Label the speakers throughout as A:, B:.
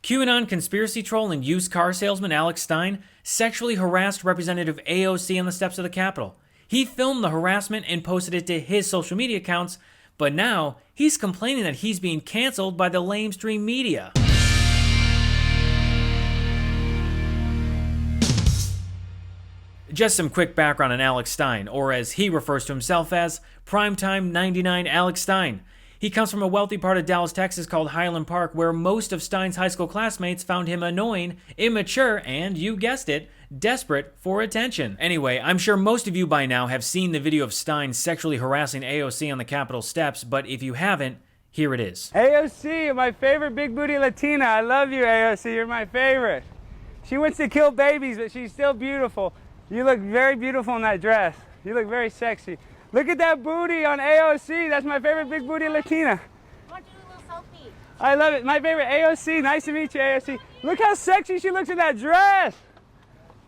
A: QAnon conspiracy troll and used car salesman Alex Stein sexually harassed Representative AOC on the steps of the Capitol. He filmed the harassment and posted it to his social media accounts, but now he's complaining that he's being canceled by the lamestream media. Just some quick background on Alex Stein, or as he refers to himself as, Primetime 99 Alex Stein. He comes from a wealthy part of Dallas, Texas called Highland Park, where most of Stein's high school classmates found him annoying, immature, and, you guessed it, desperate for attention. Anyway, I'm sure most of you by now have seen the video of Stein sexually harassing AOC on the Capitol steps, but if you haven't, here it is.
B: AOC, my favorite big booty Latina. I love you, AOC. You're my favorite. She wants to kill babies, but she's still beautiful. You look very beautiful in that dress. You look very sexy. Look at that booty on AOC. That's my favorite big booty Latina.
C: I want to do a little selfie.
B: I love it. My favorite AOC. Nice to meet you, AOC. Look how sexy she looks in that dress.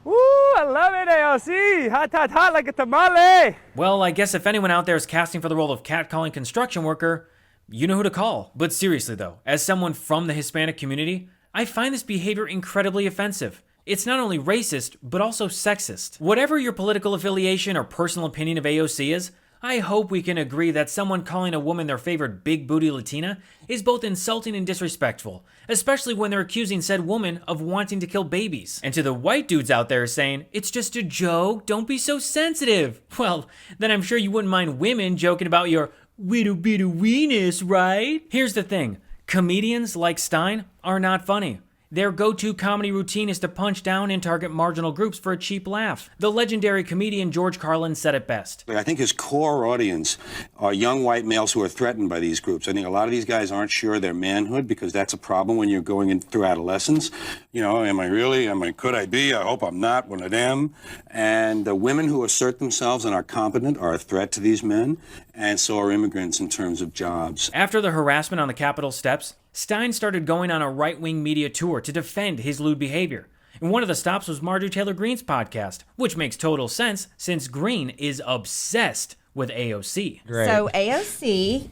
B: Woo, I love it, AOC. Hot, hot, hot like a tamale.
A: Well, I guess if anyone out there is casting for the role of catcalling construction worker, you know who to call. But seriously though, as someone from the Hispanic community, I find this behavior incredibly offensive. It's not only racist, but also sexist. Whatever your political affiliation or personal opinion of AOC is, I hope we can agree that someone calling a woman their favorite big booty Latina is both insulting and disrespectful, especially when they're accusing said woman of wanting to kill babies. And to the white dudes out there saying, it's just a joke, don't be so sensitive. Well, then I'm sure you wouldn't mind women joking about your little bit of weenus, right? Here's the thing, comedians like Stein are not funny. Their go-to comedy routine is to punch down and target marginal groups for a cheap laugh. The legendary comedian George Carlin said it best.
D: I think his core audience are young white males who are threatened by these groups. I think a lot of these guys aren't sure of their manhood because that's a problem when you're going in through adolescence. You know, am I really? Could I be? I hope I'm not one of them. And the women who assert themselves and are competent are a threat to these men, and so are immigrants in terms of jobs.
A: After the harassment on the Capitol steps, Stein started going on a right-wing media tour to defend his lewd behavior. And one of the stops was Marjorie Taylor Greene's podcast, which makes total sense since Greene is obsessed with AOC.
E: Great. So AOC,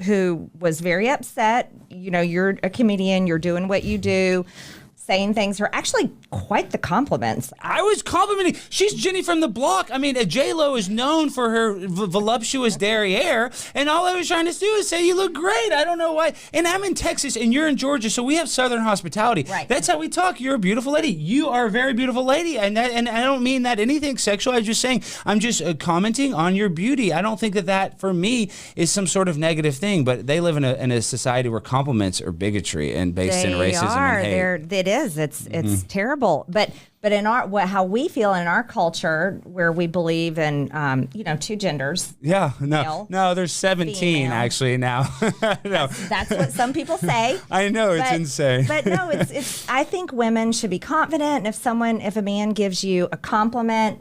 E: who was very upset, you know, you're a comedian, you're doing what you do, saying things are actually quite the compliments.
F: I was complimenting. She's Jenny from the block. I mean, J-Lo is known for her voluptuous derriere, and all I was trying to do is say, you look great. I don't know why. And I'm in Texas, and you're in Georgia, so we have Southern hospitality.
E: Right.
F: That's how we talk. You're a beautiful lady. You are a very beautiful lady, and I don't mean that anything sexual. I'm just saying, I'm just commenting on your beauty. I don't think that for me is some sort of negative thing, but they live in a society where compliments are bigotry and based in racism and hate.
E: It is. It's terrible. But in how we feel in our culture, where we believe in two genders.
F: Yeah,
E: male,
F: no, there's 17 female. Actually now. No.
E: That's what some people say.
F: I know, it's insane.
E: But no, it's. I think women should be confident, and if a man gives you a compliment,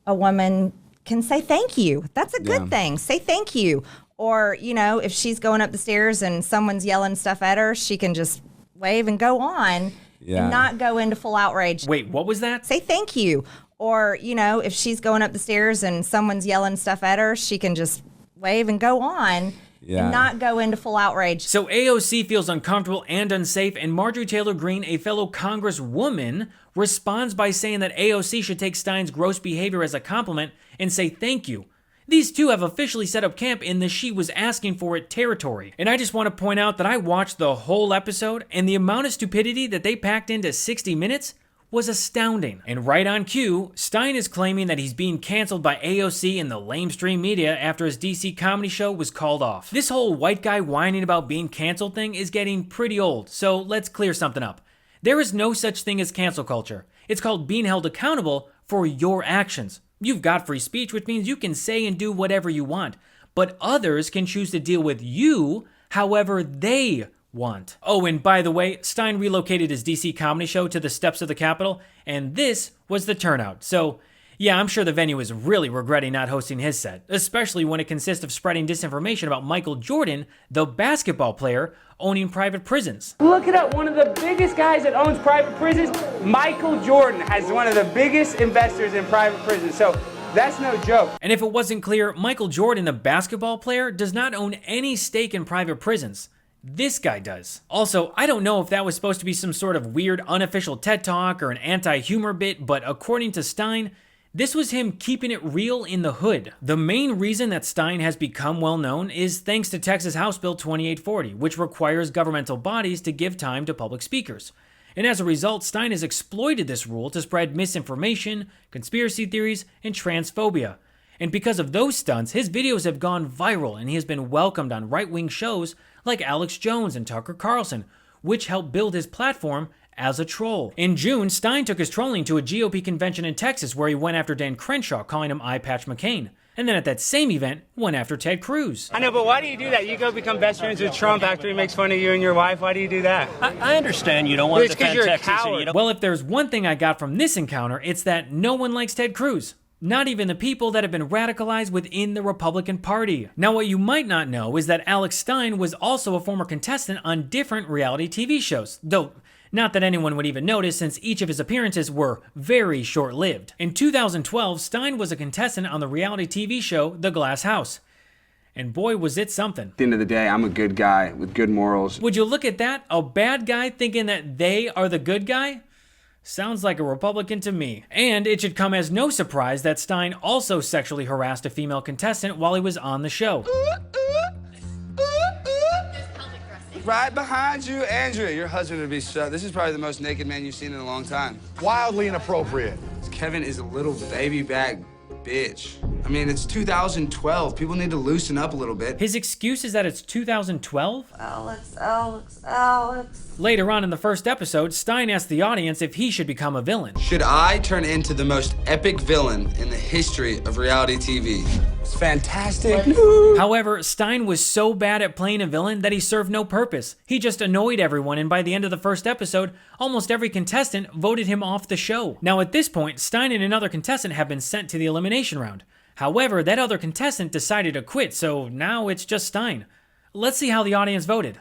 E: a woman can say thank you. That's a good thing. Say thank you. Or if she's going up the stairs and someone's yelling stuff at her, she can just wave and go on.
F: Yeah.
E: And not go into full outrage.
A: Wait, what was that?
E: Say thank you. Or, if she's going up the stairs and someone's yelling stuff at her, she can just wave and go on and not go into full outrage.
A: So AOC feels uncomfortable and unsafe, and Marjorie Taylor Greene, a fellow Congresswoman, responds by saying that AOC should take Stein's gross behavior as a compliment and say thank you. These two have officially set up camp in the she was asking for it territory. And I just want to point out that I watched the whole episode, and the amount of stupidity that they packed into 60 minutes was astounding. And right on cue, Stein is claiming that he's being canceled by AOC and the lamestream media after his DC comedy show was called off. This whole white guy whining about being canceled thing is getting pretty old, so let's clear something up. There is no such thing as cancel culture. It's called being held accountable for your actions. You've got free speech, which means you can say and do whatever you want, but others can choose to deal with you however they want. Oh, and by the way, Stein relocated his DC comedy show to the steps of the Capitol, and this was the turnout. So, yeah, I'm sure the venue is really regretting not hosting his set, especially when it consists of spreading disinformation about Michael Jordan, the basketball player, owning private prisons.
B: Look it up. One of the biggest guys that owns private prisons, Michael Jordan, has one of the biggest investors in private prisons. So that's no joke.
A: And if it wasn't clear, Michael Jordan, the basketball player, does not own any stake in private prisons. This guy does. Also, I don't know if that was supposed to be some sort of weird unofficial TED Talk or an anti-humor bit, but according to Stein, this was him keeping it real in the hood. The main reason that Stein has become well known is thanks to Texas House Bill 2840, which requires governmental bodies to give time to public speakers. And as a result, Stein has exploited this rule to spread misinformation, conspiracy theories, and transphobia. And because of those stunts, his videos have gone viral and he has been welcomed on right-wing shows like Alex Jones and Tucker Carlson, which helped build his platform as a troll. In June, Stein took his trolling to a GOP convention in Texas where he went after Dan Crenshaw, calling him Eye Patch McCain. And then at that same event, went after Ted Cruz.
B: I know, but why do you do that? You go become best friends with Trump after he makes fun of you and your wife. Why do you do that?
G: I understand you don't want to defend Texas. And you don't...
A: Well, if there's one thing I got from this encounter, it's that no one likes Ted Cruz. Not even the people that have been radicalized within the Republican Party. Now, what you might not know is that Alex Stein was also a former contestant on different reality TV shows, though not that anyone would even notice since each of his appearances were very short-lived. In 2012, Stein was a contestant on the reality TV show The Glass House. And boy, was it something.
H: At the end of the day, I'm a good guy with good morals.
A: Would you look at that? A bad guy thinking that they are the good guy? Sounds like a Republican to me. And it should come as no surprise that Stein also sexually harassed a female contestant while he was on the show.
I: Right behind you, Andrea. Your husband would be so... This is probably the most naked man you've seen in a long time.
J: Wildly inappropriate.
I: Kevin is a little baby back bitch. I mean, it's 2012. People need to loosen up a little bit.
A: His excuse is that it's 2012?
C: Alex.
A: Later on in the first episode, Stein asked the audience if he should become a villain.
I: Should I turn into the most epic villain in the history of reality TV?
J: It's fantastic.
A: However, Stein was so bad at playing a villain that he served no purpose. He just annoyed everyone, and by the end of the first episode, almost every contestant voted him off the show. Now at this point, Stein and another contestant have been sent to the elimination round. However, that other contestant decided to quit, so now it's just Stein. Let's see how the audience voted.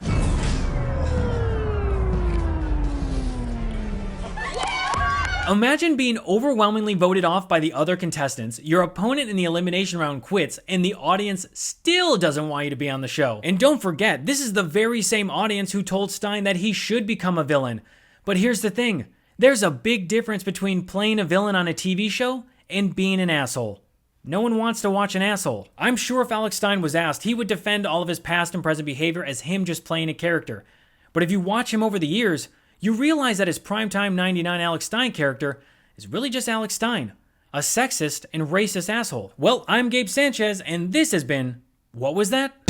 A: Imagine being overwhelmingly voted off by the other contestants, your opponent in the elimination round quits, and the audience still doesn't want you to be on the show. And don't forget, this is the very same audience who told Stein that he should become a villain. But here's the thing, there's a big difference between playing a villain on a TV show and being an asshole. No one wants to watch an asshole. I'm sure if Alex Stein was asked, he would defend all of his past and present behavior as him just playing a character. But if you watch him over the years, you realize that his primetime 99 Alex Stein character is really just Alex Stein, a sexist and racist asshole. Well, I'm Gabe Sanchez, and this has been What Was That?